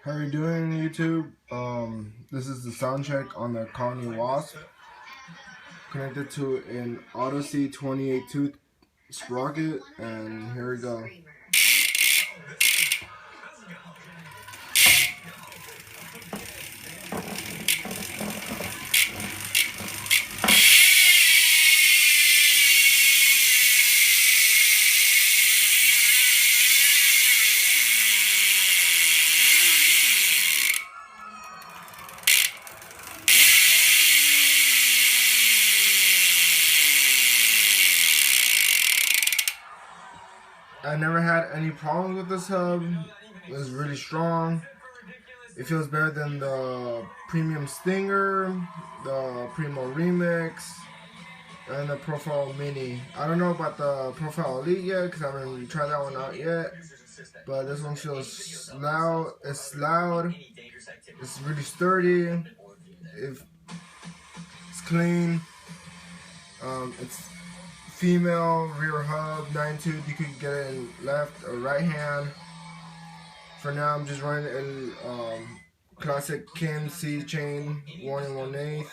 How are you doing, YouTube? This is the sound check on the Colony Wasp, connected to an Odyssey 28 tooth sprocket, and here we go. I never had any problems with this hub. It was really strong. It feels better than the Premium Stinger, the Primo Remix, and the Profile Mini. I don't know about the Profile Elite yet because I haven't tried that one out yet. But this one feels loud. It's loud. It's really sturdy. It's clean. It's female rear hub 9 tooth. You could get it in left or right hand. For now, I'm just running a classic Kim C chain 1 1/8,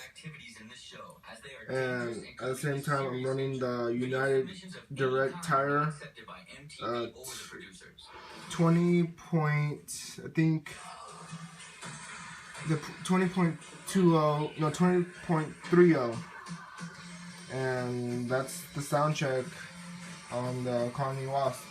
and at the same time, I'm running the United Direct tire. 20 point, I think the 20.20, no 20.30, and that's the sound check on the Colony Wasp.